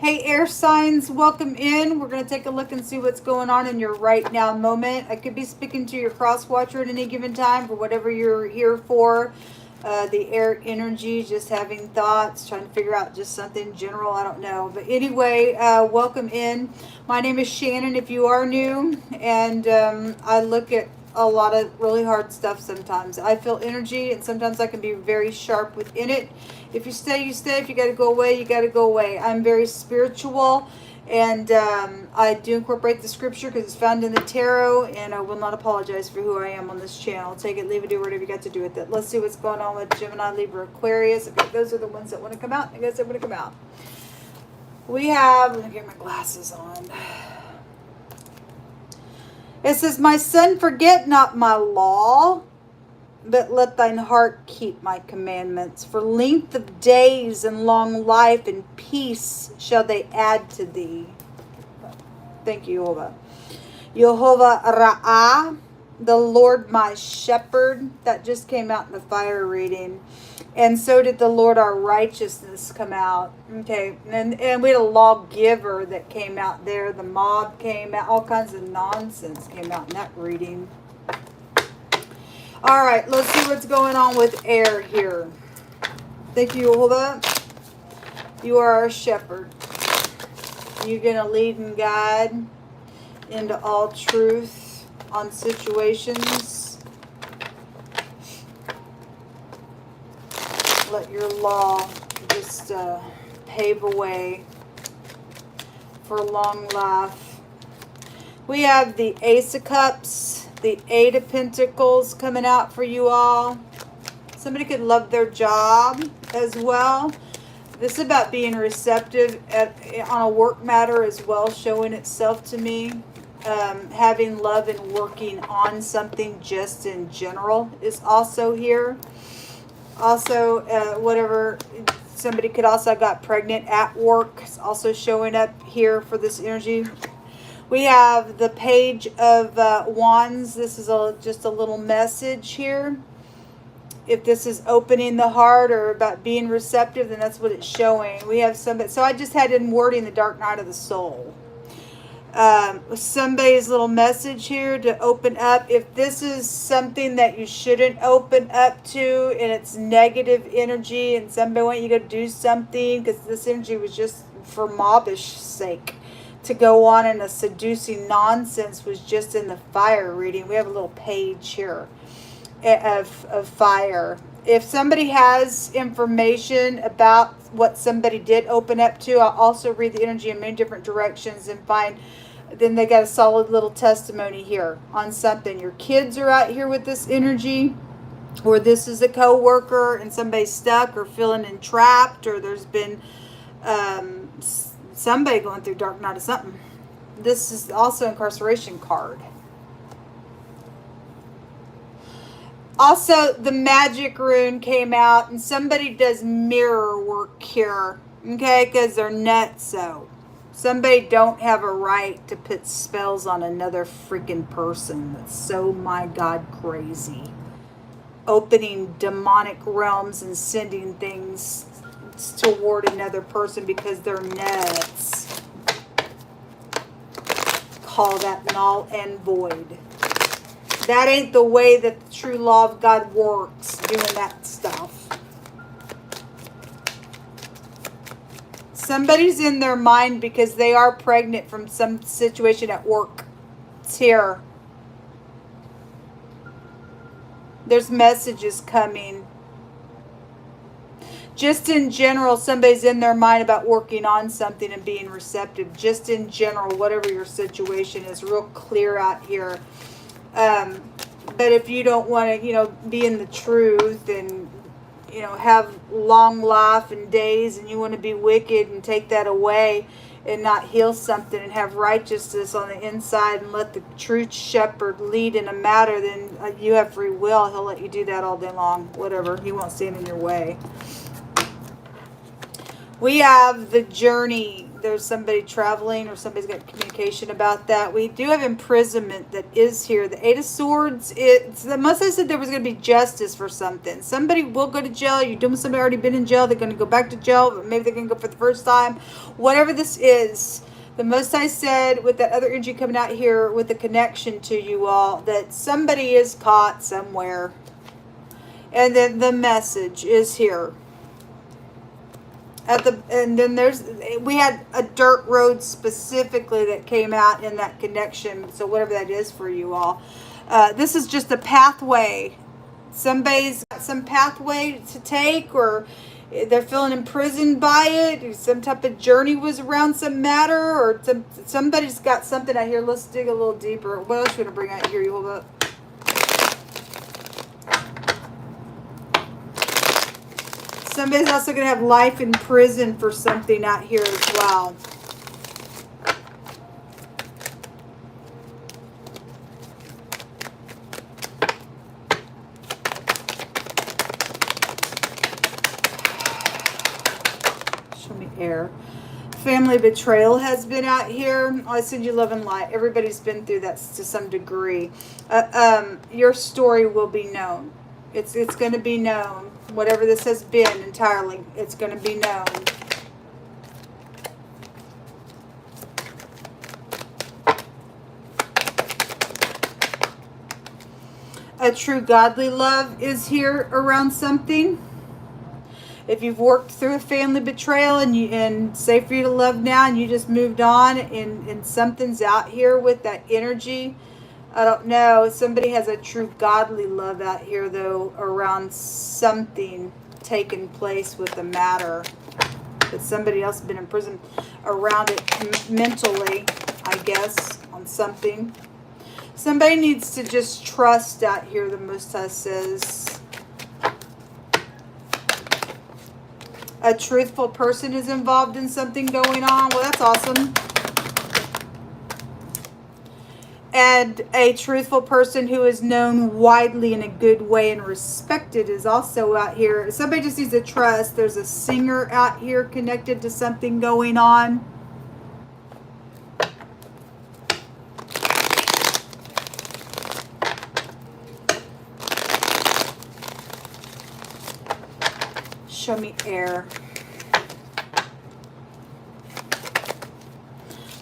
Hey, air signs, welcome in. We're going to take a look and see what's going on in your right now moment. I could be speaking to your cross watcher at any given time for whatever you're here for. The air energy, just having thoughts, trying to figure out just something general. I don't know. But anyway, welcome in. My name is Shannon if you are new. And I look at a lot of really hard stuff sometimes. I feel energy and sometimes I can be very sharp within it. If you stay, you stay. If you got to go away, you got to go away. I'm very spiritual, and I do incorporate the scripture because it's found in the tarot, and I will not apologize for who I am on this channel. Take it, leave it, do whatever you got to do with it. Let's see what's going on with Gemini, Libra, Aquarius. Okay, those are the ones that want to come out. I guess they're going to come out. We have, let me get my glasses on. It says, my son, forget not my law, but let thine heart keep my commandments. For length of days and long life and peace shall they add to thee. Thank you, Jehovah. Jehovah Ra'ah, the Lord my shepherd. That just came out in the fire reading. And so did the Lord our righteousness come out. Okay, and we had a lawgiver that came out there. The mob came out. All kinds of nonsense came out in that reading. All right, let's see what's going on with air here. Thank you, Jehovah. You are our shepherd. You're going to lead and guide into all truth on situations. Let your law just pave a way for a long life. We have the Ace of Cups, the Eight of Pentacles coming out for you all. Somebody could love their job as well. This is about being receptive on a work matter as well, showing itself to me. Having love and working on something just in general is also here. Also, whatever, somebody could also have got pregnant at work. It's also showing up here for this energy. We have the Page of Wands. This is just a little message here. If this is opening the heart or about being receptive, then that's what it's showing. We have somebody. So I just had in wording the dark night of the soul. Somebody's little message here to open up. If this is something that you shouldn't open up to and it's negative energy and somebody wants you to do something because this energy was just for mobbish sake to go on in a seducing nonsense was just in the fire reading. We have a little page here of fire. If somebody has information about what somebody did open up to, I'll also read the energy in many different directions and find, then they got a solid little testimony here on something. Your kids are out here with this energy, or this is a co-worker and somebody's stuck or feeling entrapped, or there's been somebody going through dark night of something. This is also incarceration card. Also, the magic rune came out, and somebody does mirror work here, okay, because they're nutso. Somebody don't have a right to put spells on another freaking person. That's so, my God, crazy. Opening demonic realms and sending things toward another person because they're nuts. Call that null and void. That ain't the way that the true law of God works, doing that stuff. Somebody's in their mind because they are pregnant from some situation at work. It's here. There's messages coming. Just in general, somebody's in their mind about working on something and being receptive. Just in general, whatever your situation is, real clear out here. But if you don't want to, be in the truth and, have long life and days, and you want to be wicked and take that away and not heal something and have righteousness on the inside and let the true shepherd lead in a matter, then you have free will. He'll let you do that all day long, whatever. He won't stand in your way. We have the journey there's somebody traveling or somebody's got communication about that. We do have imprisonment that is here. The Eight of Swords, it's the most I said there was going to be justice for something. Somebody will go to jail. You're doing somebody already been in jail. They're going to go back to jail. But maybe they're going to go for the first time. Whatever this is, the most I said with that other energy coming out here with the connection to you all, that somebody is caught somewhere. And then the message is here. And then we had a dirt road specifically that came out in that connection. So whatever that is for you all. This is just a pathway. Somebody's got some pathway to take, or they're feeling imprisoned by it. Some type of journey was around some matter, or somebody's got something out here. Let's dig a little deeper. What else are you going to bring out here? You hold up. Somebody's also going to have life in prison for something out here as well. Show me air. Family betrayal has been out here. I send you love and light. Everybody's been through that to some degree. Your story will be known. It's going to be known. Whatever this has been entirely, it's going to be known. A true godly love is here around something. If you've worked through a family betrayal and safe for you to love now, and you just moved on, and something's out here with that energy. I don't know. Somebody has a true godly love out here, though, around something taking place with the matter. But somebody else has been in prison around it mentally, I guess, on something. Somebody needs to just trust out here, the Most High says. A truthful person is involved in something going on. Well, that's awesome. And a truthful person who is known widely in a good way and respected is also out here. Somebody just needs to trust. There's a singer out here connected to something going on. Show me air.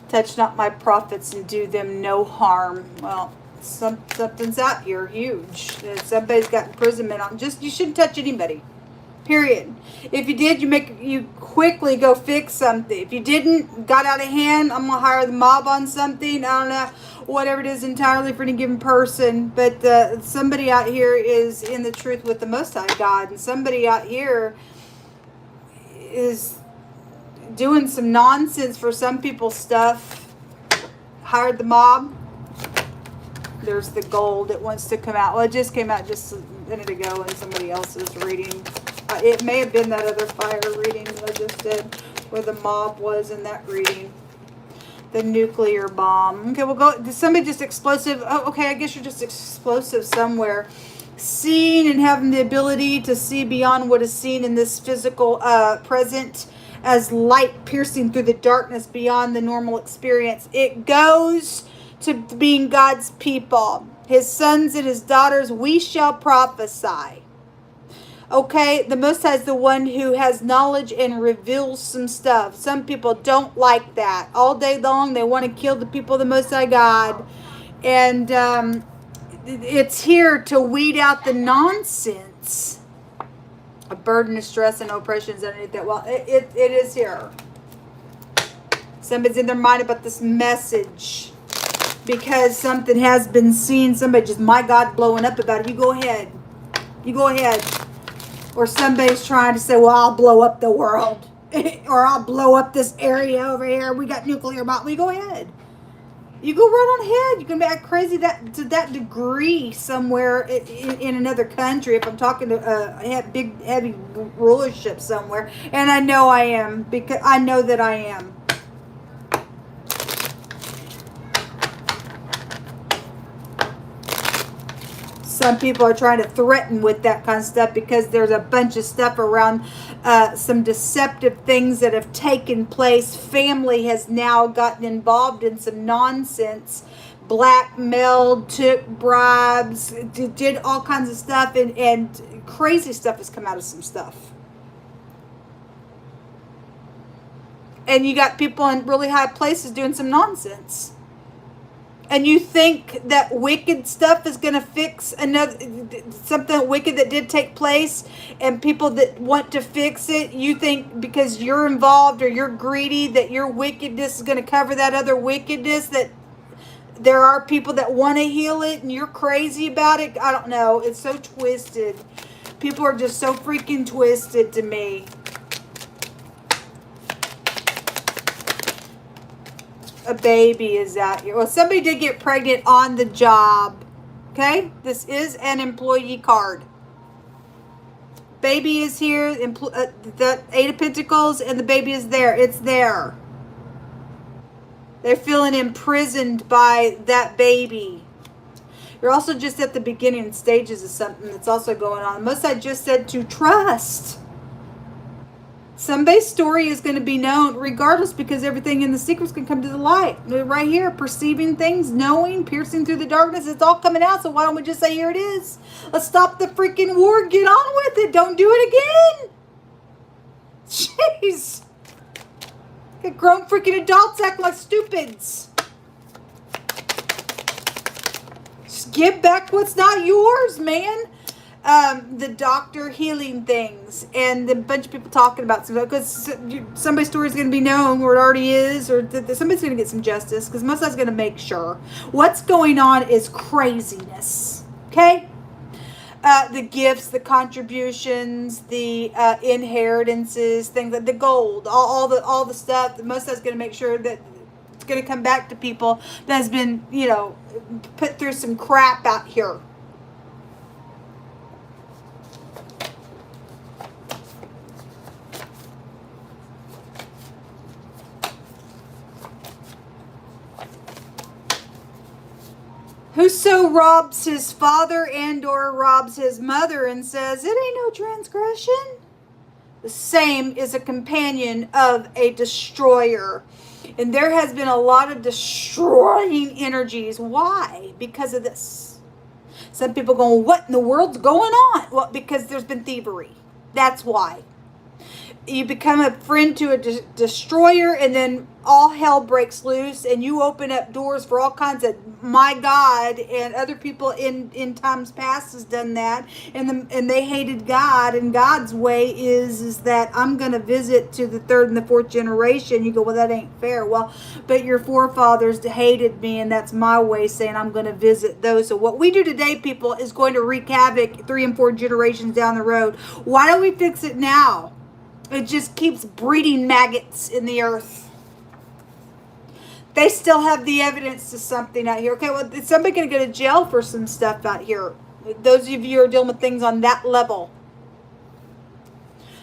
Touch not my prophets and do them no harm. Well, something's out here huge. Somebody's got imprisonment on. You shouldn't touch anybody. Period. If you did, you quickly go fix something. If you didn't, got out of hand, I'm gonna hire the mob on something. I don't know, whatever it is entirely for any given person. But somebody out here is in the truth with the Most High God, and somebody out here is doing some nonsense for some people's stuff. Hired the mob. There's the gold. It wants to come out. Well, it just came out just a minute ago in somebody else's reading. It may have been that other fire reading that I just did, where the mob was in that reading. The nuclear bomb. Okay, we'll go. Somebody just explosive. Oh, okay, I guess you're just explosive somewhere. Seeing and having the ability to see beyond what is seen in this physical present, as light piercing through the darkness beyond the normal experience. It goes to being God's people, his sons and his daughters. We shall prophesy. Okay, the Most High is the one who has knowledge and reveals some stuff. Some people don't like that. All day long, they want to kill the people of the Most High God. And it's here to weed out the nonsense. A burden of stress and oppressions underneath that. Well, it is here. Somebody's in their mind about this message because something has been seen. Somebody just, my God, blowing up about it. You go ahead. You go ahead. Or somebody's trying to say, well, I'll blow up the world. Or I'll blow up this area over here. We got nuclear bomb. We go ahead. You go right on ahead. You can act crazy to that degree somewhere in another country. If I'm talking to a big, heavy rulership somewhere. And I know I am. Because I know that I am. So some people are trying to threaten with that kind of stuff because there's a bunch of stuff around some deceptive things that have taken place. Family has now gotten involved in some nonsense, blackmailed, took bribes, did all kinds of stuff, and crazy stuff has come out of some stuff. And you got people in really high places doing some nonsense. And you think that wicked stuff is going to fix something wicked that did take place, and people that want to fix it, you think because you're involved or you're greedy that your wickedness is going to cover that other wickedness, that there are people that want to heal it and you're crazy about it. I don't know. It's so twisted. People are just so freaking twisted to me. A baby is out here. Well, somebody did get pregnant on the job. Okay? This is an employee card. Baby is here. The Eight of Pentacles, and the baby is there. It's there. They're feeling imprisoned by that baby. You're also just at the beginning stages of something that's also going on. Most I just said to trust. Somebody's story is going to be known regardless, because everything in the secrets can come to the light. Right here, perceiving things, knowing, piercing through the darkness, it's all coming out. So why don't we just say, here it is. Let's stop the freaking war. Get on with it. Don't do it again. Jeez. Get grown freaking adults acting like stupids. Just give back what's not yours, man. The doctor healing things, and a bunch of people talking about some, because somebody's story is going to be known, or it already is, or somebody's going to get some justice, because most of us going to make sure. What's going on is craziness. Okay? The gifts, the contributions, the inheritances, things like the gold, all the stuff. Most of us going to make sure that it's going to come back to people that has been, put through some crap out here. Whoso robs his father and or robs his mother and says, it ain't no transgression, the same is a companion of a destroyer. And there has been a lot of destroying energies. Why? Because of this. Some people going, what in the world's going on? Well, because there's been thievery. That's why. You become a friend to a destroyer, and then all hell breaks loose, and you open up doors for all kinds of, my God, and other people in times past has done that, and they hated God, and God's way is that I'm going to visit to the third and the fourth generation. You go, well, that ain't fair. Well, but your forefathers hated me, and that's my way saying I'm going to visit those. So what we do today, people, is going to wreak havoc 3 and 4 generations down the road. Why don't we fix it now? It just keeps breeding maggots in the earth. They still have the evidence to something out here. Okay, well, is somebody going to go to jail for some stuff out here? Those of you who are dealing with things on that level.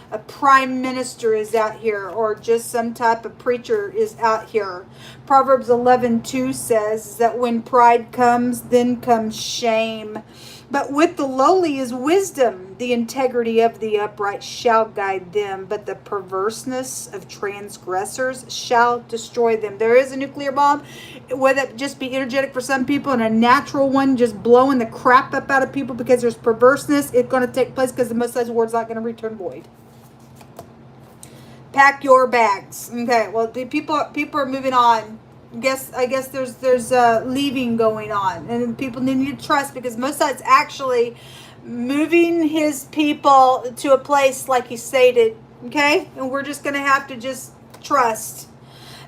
A prime minister is out here, or just some type of preacher is out here. Proverbs 11:2 says that when pride comes, then comes shame. But with the lowly is wisdom. The integrity of the upright shall guide them, but the perverseness of transgressors shall destroy them. There is a nuclear bomb, whether it just be energetic for some people and a natural one just blowing the crap up out of people because there's perverseness. It's going to take place because the most of those words not going to return void. Pack your bags. Okay, well, the people are moving on. I guess there's leaving going on, and people need to trust, because most of it's actually moving his people to a place like he stated. Okay, and we're just gonna have to just trust.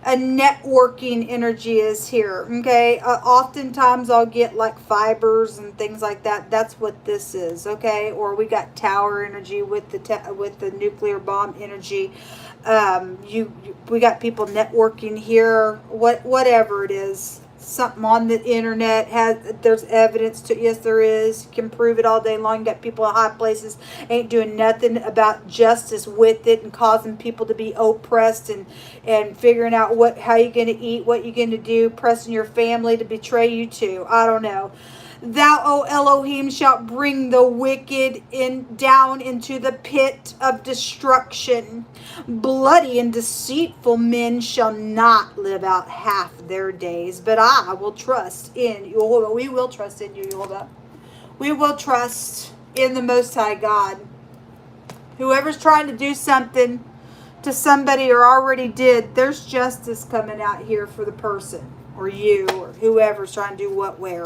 A networking energy is here. Okay, oftentimes I'll get like fibers and things like that. That's what this is. Okay, or we got tower energy with the nuclear bomb energy. We got people networking here. Whatever it is, something on the internet there's evidence to. Yes, there is. You can prove it all day long. You got people in high places ain't doing nothing about justice with it, and causing people to be oppressed, and figuring out how you're going to eat, what you're going to do, pressing your family to betray you too. I don't know. Thou, O Elohim, shalt bring the wicked down into the pit of destruction. Bloody and deceitful men shall not live out half their days, but I will trust in Jehovah. We will trust in you, Jehovah. We will trust in the Most High God. Whoever's trying to do something to somebody or already did, there's justice coming out here for the person or you or whoever's trying to do what, where.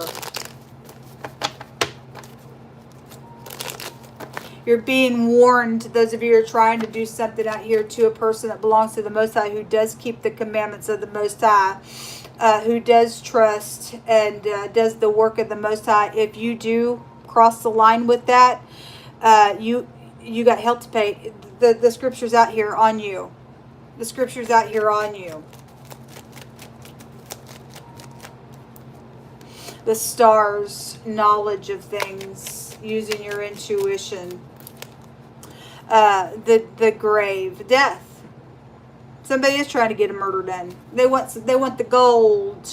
You're being warned, those of you who are trying to do something out here to a person that belongs to the Most High, who does keep the commandments of the Most High, who does trust and does the work of the Most High. If you do cross the line with that, you got hell to pay. The scripture's out here on you. The scripture's out here on you. The stars, knowledge of things, using your intuition. The grave, death. Somebody is trying to get a murder done. They want the gold.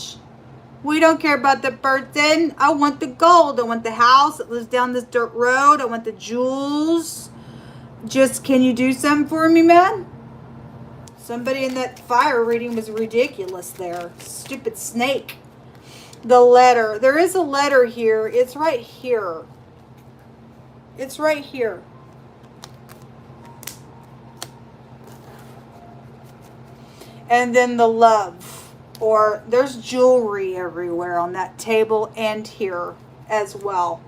We don't care about the person. I want the gold. I want the house that lives down this dirt road. I want the jewels. Just, can you do something for me, man? Somebody in that fire reading was ridiculous there. Stupid snake. The letter. There is a letter here. It's right here. It's right here. And then the love. Or there's jewelry everywhere on that table and here as well.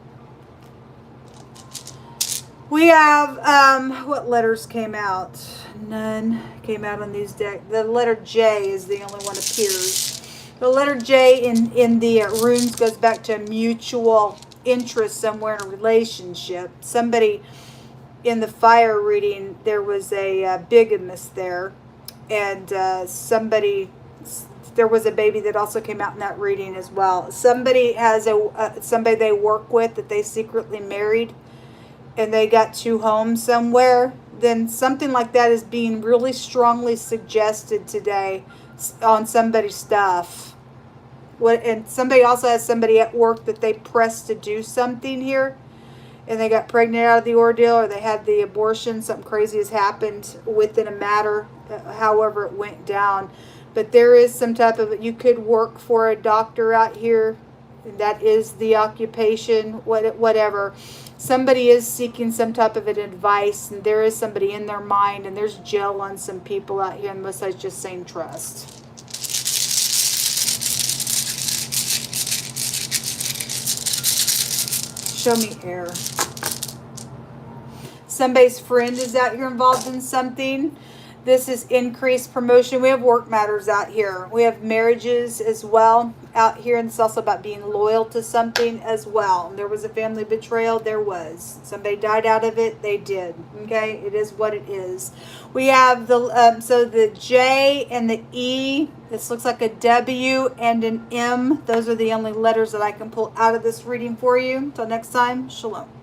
We have, what letters came out? None came out on these decks. The letter J is the only one appears. The letter J in the runes goes back to a mutual interest somewhere in a relationship. Somebody in the fire reading, there was a bigamist there. And there was a baby that also came out in that reading as well. Somebody has somebody they work with that they secretly married, and they got two homes somewhere. Then something like that is being really strongly suggested today on somebody's stuff. And somebody also has somebody at work that they pressed to do something here, and they got pregnant out of the ordeal, or they had the abortion. Something crazy has happened within a matter, however it went down. But there is some type of, you could work for a doctor out here. That is the occupation, whatever. Somebody is seeking some type of an advice, and there is somebody in their mind, and there's jail on some people out here, and most I just saying trust. Show me air. Somebody's friend is out here involved in something. This is increased promotion. We have work matters out here. We have marriages as well out here. And it's also about being loyal to something as well. There was a family betrayal. There was. Somebody died out of it. They did. Okay? It is what it is. We have so the J and the E. This looks like a W and an M. Those are the only letters that I can pull out of this reading for you. Until next time, shalom.